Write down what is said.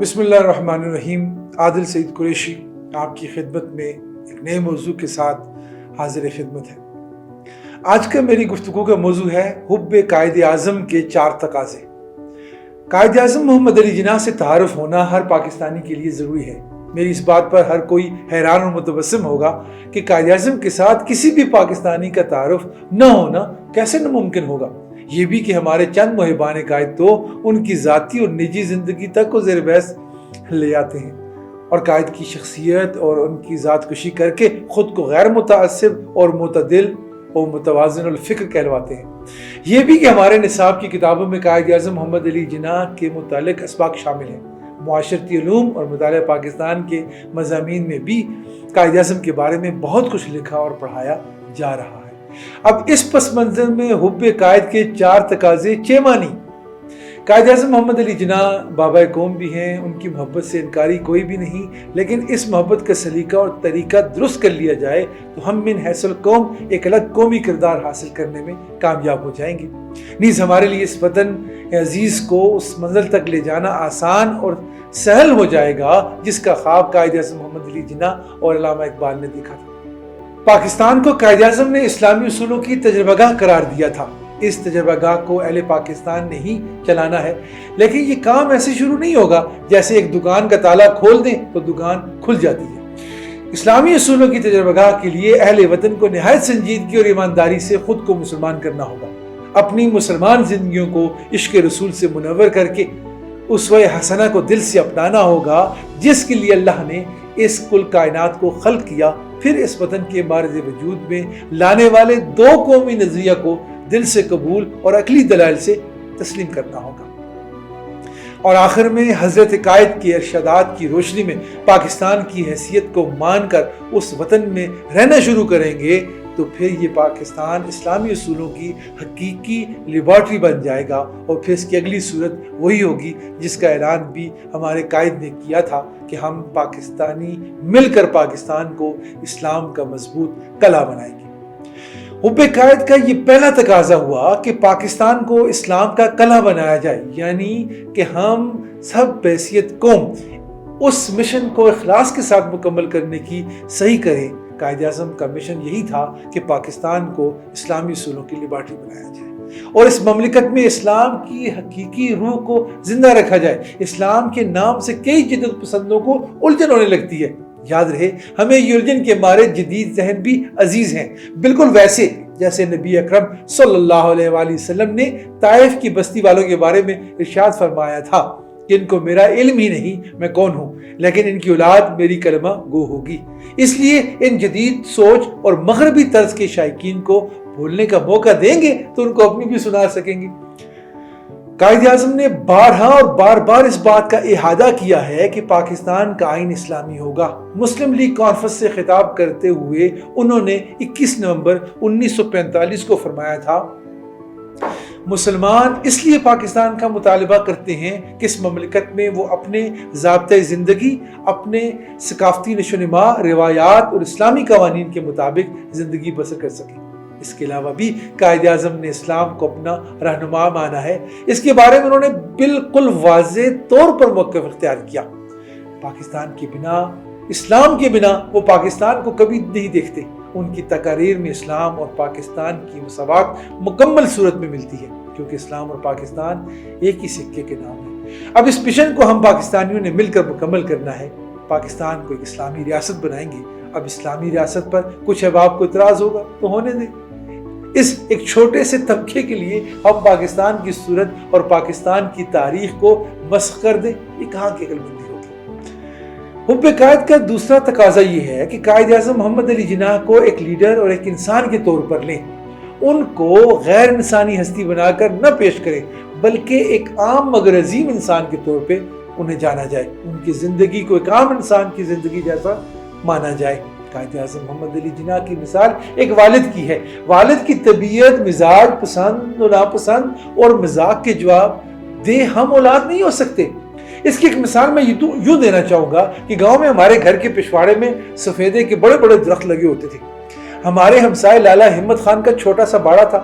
بسم اللہ الرحمن الرحیم۔ عادل سعید قریشی آپ کی خدمت میں ایک نئے موضوع کے ساتھ حاضر خدمت ہے۔ آج کا میری گفتگو کا موضوع ہے حب قائد اعظم کے 4 تقاضے۔ قائد اعظم محمد علی جناح سے تعارف ہونا ہر پاکستانی کے لیے ضروری ہے۔ میری اس بات پر ہر کوئی حیران اور متبسم ہوگا کہ قائد اعظم کے ساتھ کسی بھی پاکستانی کا تعارف نہ ہونا کیسے ناممکن ہوگا۔ یہ بھی کہ ہمارے چند محبان قائد تو ان کی ذاتی اور نجی زندگی تک کو زیر بحث لے آتے ہیں اور قائد کی شخصیت اور ان کی ذات کشی کر کے خود کو غیر متعصب اور معتدل اور متوازن الفکر کہلواتے ہیں۔ یہ بھی کہ ہمارے نصاب کی کتابوں میں قائد اعظم محمد علی جناح کے متعلق اسباق شامل ہیں۔ معاشرتی علوم اور مطالعہ پاکستان کے مضامین میں بھی قائد اعظم کے بارے میں بہت کچھ لکھا اور پڑھایا جا رہا ہے۔ اب اس پس منظر میں حب قائد کے 4 تقاضے چہ معنی۔ قائد اعظم محمد علی جناح بابا قوم بھی ہیں، ان کی محبت سے انکاری کوئی بھی نہیں، لیکن اس محبت کا سلیقہ اور طریقہ درست کر لیا جائے تو ہم من حیث القوم ایک الگ قومی کردار حاصل کرنے میں کامیاب ہو جائیں گے۔ نیز ہمارے لیے اس وطن عزیز کو اس منزل تک لے جانا آسان اور سہل ہو جائے گا جس کا خواب قائد اعظم محمد علی جناح اور علامہ اقبال نے دیکھا تھا۔ پاکستان کو قائد اعظم نے اسلامی اصولوں کی تجربہ گاہ قرار دیا تھا۔ اس تجربہ گاہ کو اہل پاکستان نے ہی چلانا ہے، لیکن یہ کام ایسے شروع نہیں ہوگا جیسے ایک دکان کا تالا کھول دیں تو دکان کھل جاتی ہے۔ اسلامی اصولوں کی تجربہ گاہ کے لیے اہل وطن کو نہایت سنجیدگی اور ایمانداری سے خود کو مسلمان کرنا ہوگا۔ اپنی مسلمان زندگیوں کو عشق رسول سے منور کر کے اسوہ حسنہ کو دل سے اپنانا ہوگا جس کے لیے اللہ نے اس کل کائنات کو خلق کیا، پھر اس وطن کے معرض وجود میں لانے والے 2 قومی نظریہ کو دل سے قبول اور عقلی دلائل سے تسلیم کرنا ہوگا۔ اور آخر میں حضرت قائد کے ارشادات کی روشنی میں پاکستان کی حیثیت کو مان کر اس وطن میں رہنا شروع کریں گے تو پھر یہ پاکستان اسلامی اصولوں کی حقیقی لیبارٹری بن جائے گا، اور پھر اس کی اگلی صورت وہی ہوگی جس کا اعلان بھی ہمارے قائد نے کیا تھا کہ ہم پاکستانی مل کر پاکستان کو اسلام کا مضبوط قلعہ بنائیں گے۔ حب قائد کا یہ پہلا تقاضا ہوا کہ پاکستان کو اسلام کا قلعہ بنایا جائے، یعنی کہ ہم سب بحیثیت قوم اس مشن کو اخلاص کے ساتھ مکمل کرنے کی صحیح کریں۔ قائد اعظم کا مشن یہی تھا کہ پاکستان کو اسلامی اصولوں کی لیبارٹری بنایا جائے اور اس مملکت میں اسلام کی حقیقی روح کو زندہ رکھا جائے۔ اسلام کے نام سے کئی جدت پسندوں کو الجھن ہونے لگتی ہے۔ یاد رہے، ہمیں یہ الجھن کے مارے جدید ذہن بھی عزیز ہیں، بالکل ویسے جیسے نبی اکرم صلی اللہ علیہ وآلہ وسلم نے طائف کی بستی والوں کے بارے میں ارشاد فرمایا تھا کہ ان کو میرا علم ہی نہیں میں کون ہوں، لیکن ان کی اولاد میری کلمہ گو ہوگی۔ اس لیے ان جدید سوچ اور مغربی طرز کے شائقین کو بولنے کا موقع دیں گے تو ان کو اپنی بھی سنا سکیں گے۔ قائد اعظم نے بارہا اور بار بار اس بات کا احاطہ کیا ہے کہ پاکستان کا آئین اسلامی ہوگا۔ مسلم لیگ کانفرنس سے خطاب کرتے ہوئے انہوں نے 21 نومبر 1945 کو فرمایا تھا، مسلمان اس لیے پاکستان کا مطالبہ کرتے ہیں کہ اس مملکت میں وہ اپنے ضابطۂ زندگی، اپنے ثقافتی نشو و نما، روایات اور اسلامی قوانین کے مطابق زندگی بسر کر سکیں۔ اس کے علاوہ بھی قائد اعظم نے اسلام کو اپنا رہنما مانا ہے۔ اس کے بارے میں انہوں نے بالکل واضح طور پر موقف اختیار کیا۔ پاکستان کے بنا، اسلام کے بنا وہ پاکستان کو کبھی نہیں دیکھتے۔ ان کی تقاریر میں اسلام اور پاکستان کی مساوات مکمل صورت میں ملتی ہے، کیونکہ اسلام اور پاکستان ایک ہی سکے کے نام ہیں۔ اب اس مشن کو ہم پاکستانیوں نے مل کر مکمل کرنا ہے۔ پاکستان کو ایک اسلامی ریاست بنائیں گے۔ اب اسلامی ریاست پر کچھ احباب کو اعتراض ہوگا تو ہونے دیں۔ اس ایک چھوٹے سے طبقے کے لیے ہم پاکستان کی صورت اور پاکستان کی تاریخ کو مسخ کر دیں، یہ کہاں کی عقل مندی ہوگی۔ حب قائد کا دوسرا تقاضا یہ ہے کہ قائد اعظم محمد علی جناح کو ایک لیڈر اور ایک انسان کے طور پر لیں۔ ان کو غیر انسانی ہستی بنا کر نہ پیش کریں، بلکہ ایک عام مگر عظیم انسان کے طور پہ انہیں جانا جائے۔ ان کی زندگی کو ایک عام انسان کی زندگی جیسا مانا جائے۔ قائد اعظم محمد علی جناح کی مثال ایک والد کی ہے۔ والد کی طبیعت، مزاج، پسند و ناپسند اور مذاق کے جواب دے ہم اولاد نہیں ہو سکتے۔ اس کی ایک مثال میں یوں دینا چاہوں گا کہ گاؤں میں ہمارے گھر کے پچھواڑے میں سفیدے کے بڑے بڑے درخت لگے ہوتے تھے۔ ہمارے ہمسائے لالا ہمت خان کا چھوٹا سا باڑا تھا۔